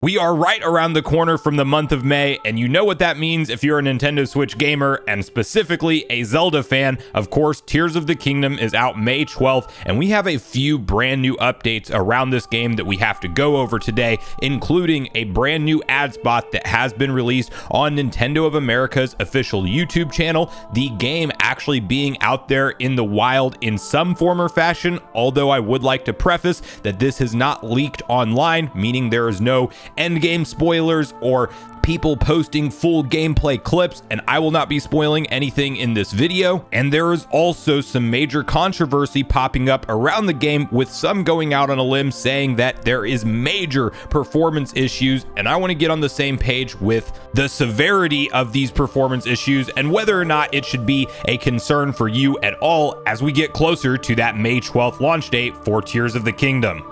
We are right around the corner from the month of May, and you know what that means if you're a Nintendo Switch gamer, and specifically a Zelda fan. Of course, Tears of the Kingdom is out May 12th, and we have a few brand new updates around this game that we have to go over today, including a brand new ad spot that has been released on Nintendo of America's official YouTube channel, the game actually being out there in the wild in some form or fashion, although I would like to preface that this has not leaked online, meaning there is no endgame spoilers or people posting full gameplay clips, and I will not be spoiling anything in this video. And there is also some major controversy popping up around the game, with some going out on a limb saying that there is major performance issues, and I want to get on the same page with the severity of these performance issues and whether or not it should be a concern for you at all as we get closer to that May 12th launch date for Tears of the Kingdom.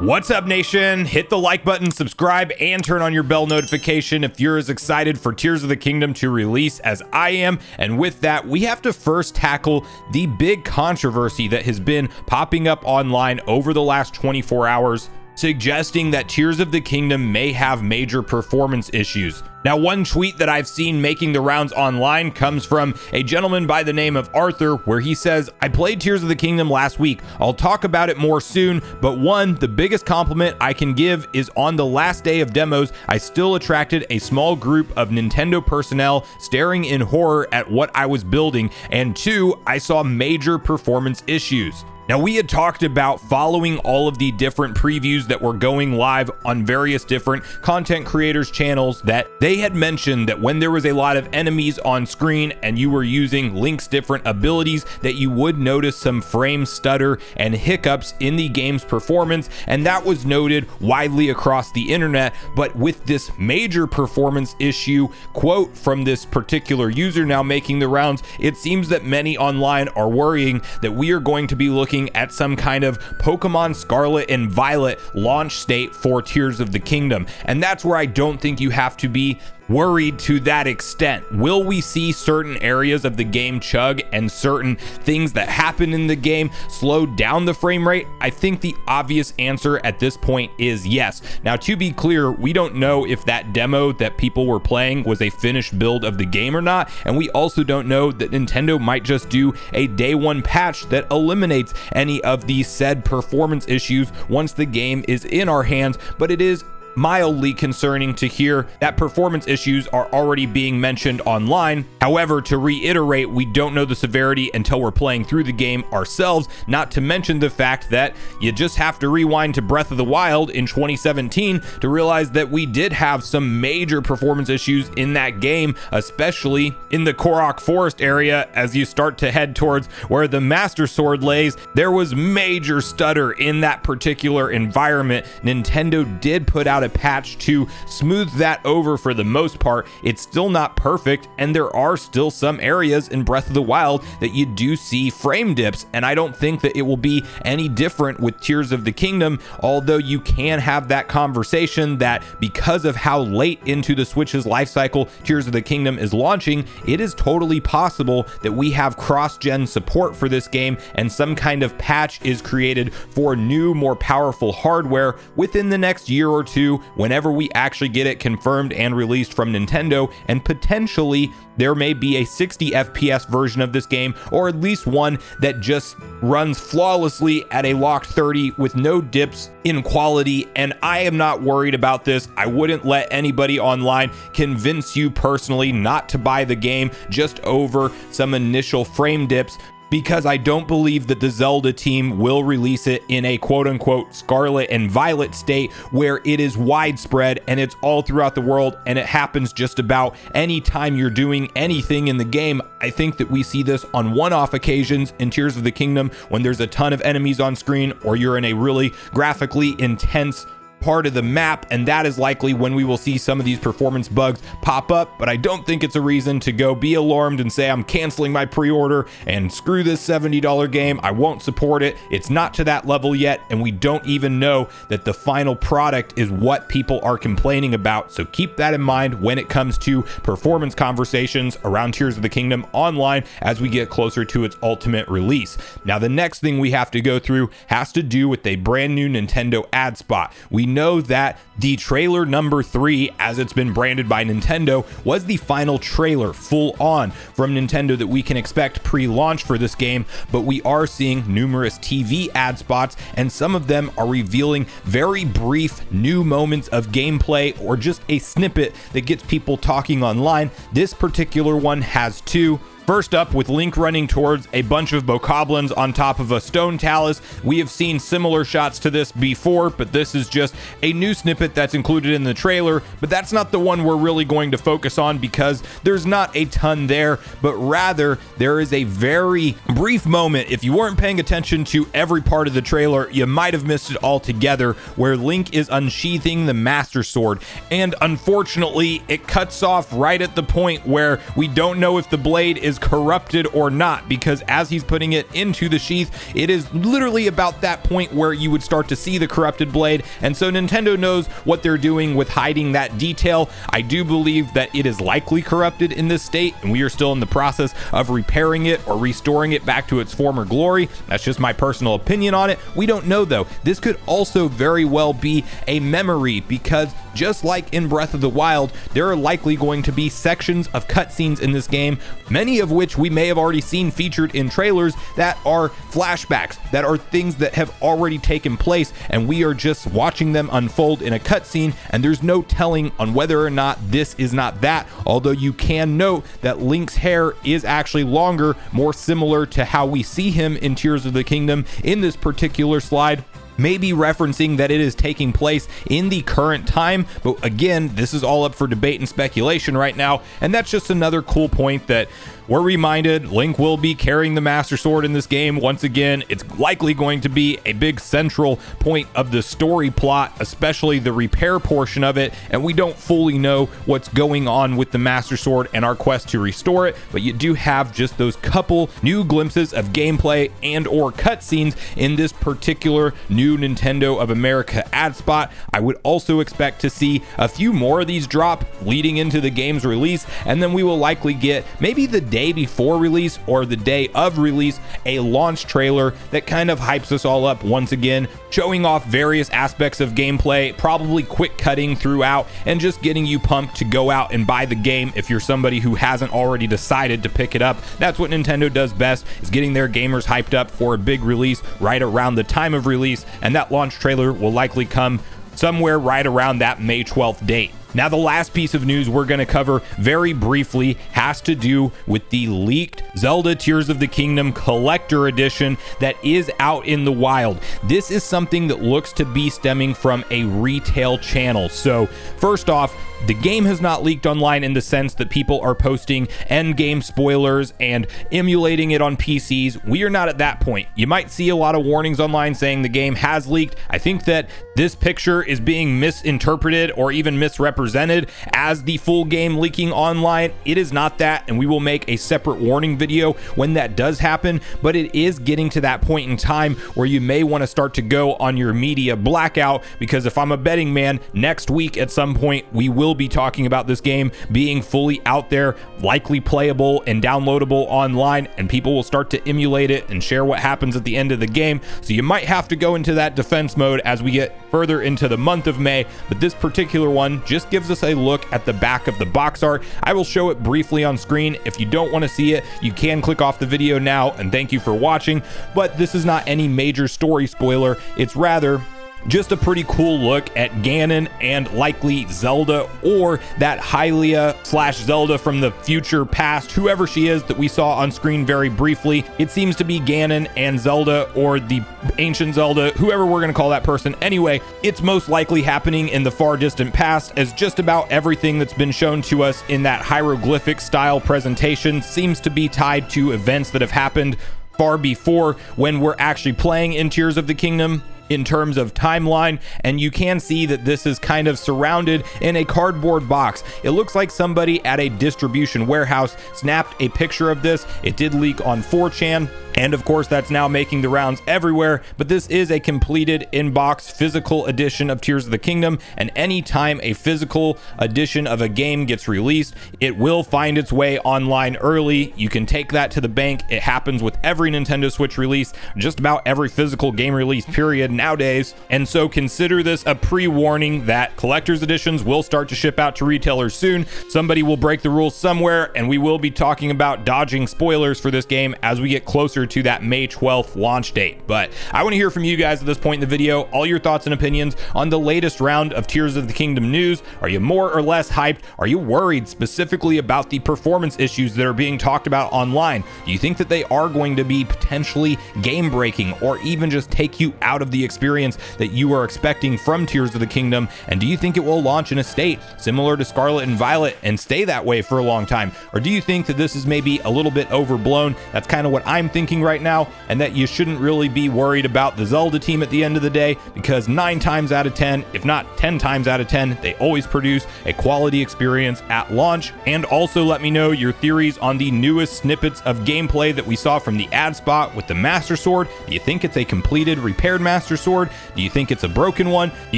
What's up, nation? Hit the like button, subscribe, and turn on your bell notification if you're as excited for Tears of the Kingdom to release as I am. And with that, we have to first tackle the big controversy that has been popping up online over the last 24 hours, suggesting that Tears of the Kingdom may have major performance issues. Now, one tweet that I've seen making the rounds online comes from a gentleman by the name of Arthur, where he says, "I played Tears of the Kingdom last week. I'll talk about it more soon, but the biggest compliment I can give is on the last day of demos, I still attracted a small group of Nintendo personnel staring in horror at what I was building, and two, I saw major performance issues." Now, we had talked about following all of the different previews that were going live on various different content creators' channels, that they had mentioned that when there was a lot of enemies on screen and you were using Link's different abilities, that you would notice some frame stutter and hiccups in the game's performance, and that was noted widely across the internet. But with this major performance issue quote from this particular user now making the rounds, it seems that many online are worrying that we are going to be looking at some kind of Pokemon Scarlet and Violet launch state for Tears of the Kingdom. And that's where I don't think you have to be worried to that extent. Will we see certain areas of the game chug and certain things that happen in the game slow down the frame rate? I think the obvious answer at this point is yes. Now, to be clear, we don't know if that demo that people were playing was a finished build of the game or not, and we also don't know that Nintendo might just do a day one patch that eliminates any of these said performance issues once the game is in our hands. But it is mildly concerning to hear that performance issues are already being mentioned online. However, to reiterate, we don't know the severity until we're playing through the game ourselves, not to mention the fact that you just have to rewind to Breath of the Wild in 2017 to realize that we did have some major performance issues in that game, especially in the Korok Forest area. As you start to head towards where the Master Sword lays, there was major stutter in that particular environment. Nintendo did put out a patch to smooth that over for the most part. It's still not perfect, and there are still some areas in Breath of the Wild that you do see frame dips, and I don't think that it will be any different with Tears of the Kingdom, although you can have that conversation that because of how late into the Switch's life cycle Tears of the Kingdom is launching, it is totally possible that we have cross-gen support for this game and some kind of patch is created for new, more powerful hardware within the next year or two, whenever we actually get it confirmed and released from Nintendo. And potentially there may be a 60 FPS version of this game, or at least one that just runs flawlessly at a locked 30 with no dips in quality. And I am not worried about this. I wouldn't let anybody online convince you personally not to buy the game just over some initial frame dips, because I don't believe that the Zelda team will release it in a quote-unquote Scarlet and Violet state where it is widespread and it's all throughout the world and it happens just about any time you're doing anything in the game. I think that we see this on one-off occasions in Tears of the Kingdom when there's a ton of enemies on screen or you're in a really graphically intense part of the map, and that is likely when we will see some of these performance bugs pop up. But I don't think it's a reason to go be alarmed and say I'm canceling my pre-order and screw this $70 game, I won't support it. It's not to that level yet, and we don't even know that the final product is what people are complaining about. So keep that in mind when it comes to performance conversations around Tears of the Kingdom Online as we get closer to its ultimate release. Now, the next thing we have to go through has to do with a brand new Nintendo ad spot. We know that the trailer number 3, as it's been branded by Nintendo, was the final trailer full on from Nintendo that we can expect pre-launch for this game, but we are seeing numerous TV ad spots, and some of them are revealing very brief new moments of gameplay or just a snippet that gets people talking online. This particular one has 2. First up, with Link running towards a bunch of bokoblins on top of a stone talus. We have seen similar shots to this before, but this is just a new snippet that's included in the trailer. But that's not the one we're really going to focus on because there's not a ton there, but rather there is a very brief moment. If you weren't paying attention to every part of the trailer, you might have missed it altogether, where Link is unsheathing the Master Sword. And unfortunately, it cuts off right at the point where we don't know if the blade is corrupted or not, because as he's putting it into the sheath, it is literally about that point where you would start to see the corrupted blade. And so Nintendo knows what they're doing with hiding that detail. I do believe that it is likely corrupted in this state, and we are still in the process of repairing it or restoring it back to its former glory. That's just my personal opinion on it. We don't know though. This could also very well be a memory, because just like in Breath of the Wild, there are likely going to be sections of cutscenes in this game, many of which we may have already seen featured in trailers, that are flashbacks, that are things that have already taken place, and we are just watching them unfold in a cutscene, and there's no telling on whether or not this is not that. Although you can note that Link's hair is actually longer, more similar to how we see him in Tears of the Kingdom in this particular slide, maybe referencing that it is taking place in the current time. But again, this is all up for debate and speculation right now, and that's just another cool point that we're reminded Link will be carrying the Master Sword in this game. Once again, it's likely going to be a big central point of the story plot, especially the repair portion of it, and we don't fully know what's going on with the Master Sword and our quest to restore it, but you do have just those couple new glimpses of gameplay and or cutscenes in this particular new Nintendo of America ad spot. I would also expect to see a few more of these drop leading into the game's release, and then we will likely get maybe the day before release or the day of release a launch trailer that kind of hypes us all up once again, showing off various aspects of gameplay, probably quick cutting throughout, and just getting you pumped to go out and buy the game if you're somebody who hasn't already decided to pick it up. That's what Nintendo does best, is getting their gamers hyped up for a big release right around the time of release, and that launch trailer will likely come somewhere right around that May 12th date. Now, the last piece of news we're going to cover very briefly has to do with the leaked Zelda Tears of the Kingdom Collector Edition that is out in the wild. This is something that looks to be stemming from a retail channel. So first off, the game has not leaked online in the sense that people are posting end game spoilers and emulating it on PCs. We are not at that point. You might see a lot of warnings online saying the game has leaked. I think that this picture is being misinterpreted or even misrepresented as the full game leaking online. It is not that, and we will make a separate warning video when that does happen, but it is getting to that point in time where you may want to start to go on your media blackout, because if I'm a betting man, next week at some point we will be talking about this game being fully out there, likely playable and downloadable online, and people will start to emulate it and share what happens at the end of the game. So you might have to go into that defense mode as we get further into the month of May, but this particular one just gives us a look at the back of the box art. I will show it briefly on screen. If you don't want to see it, you can click off the video now, and thank you for watching, but this is not any major story spoiler. It's rather just a pretty cool look at Ganon and likely Zelda, or that Hylia / Zelda from the future past, whoever she is that we saw on screen very briefly. It seems to be Ganon and Zelda, or the ancient Zelda, whoever we're going to call that person. Anyway, it's most likely happening in the far distant past, as just about everything that's been shown to us in that hieroglyphic style presentation seems to be tied to events that have happened far before when we're actually playing in Tears of the Kingdom. in terms of timeline, and you can see that this is kind of surrounded in a cardboard box. It looks like somebody at a distribution warehouse snapped a picture of this. It did leak on 4chan, and of course that's now making the rounds everywhere, but this is a completed in-box physical edition of Tears of the Kingdom, and anytime a physical edition of a game gets released, it will find its way online early. You can take that to the bank. It happens with every Nintendo Switch release, just about every physical game release period nowadays, and so consider this a pre-warning that collector's editions will start to ship out to retailers soon. Somebody will break the rules somewhere, and we will be talking about dodging spoilers for this game as we get closer to that May 12th launch date. But I want to hear from you guys at this point in the video, all your thoughts and opinions on the latest round of Tears of the Kingdom news. Are you more or less hyped? Are you worried specifically about the performance issues that are being talked about online? Do you think that they are going to be potentially game breaking, or even just take you out of the experience that you are expecting from Tears of the Kingdom? And do you think it will launch in a state similar to Scarlet and Violet and stay that way for a long time? Or do you think that this is maybe a little bit overblown? That's kind of what I'm thinking right now, and that you shouldn't really be worried about the Zelda team at the end of the day, because 9 times out of 10, if not 10 times out of 10, they always produce a quality experience at launch. And also let me know your theories on the newest snippets of gameplay that we saw from the ad spot with the Master Sword. Do you think it's a completed, repaired Master Sword? Do you think it's a broken one? Do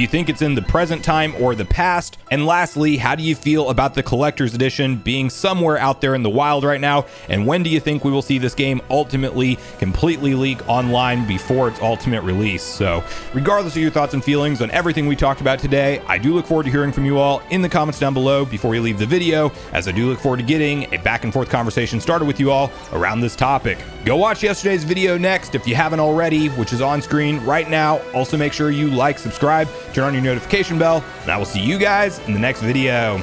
you think it's in the present time or the past? And lastly, how do you feel about the collector's edition being somewhere out there in the wild right now? And when do you think we will see this game ultimately completely leak online before its ultimate release? So regardless of your thoughts and feelings on everything we talked about today, I do look forward to hearing from you all in the comments down below before we leave the video, as I do look forward to getting a back and forth conversation started with you all around this topic. Go watch yesterday's video next if you haven't already, which is on screen right now. Also make sure you like, subscribe, turn on your notification bell, and I will see you guys in the next video.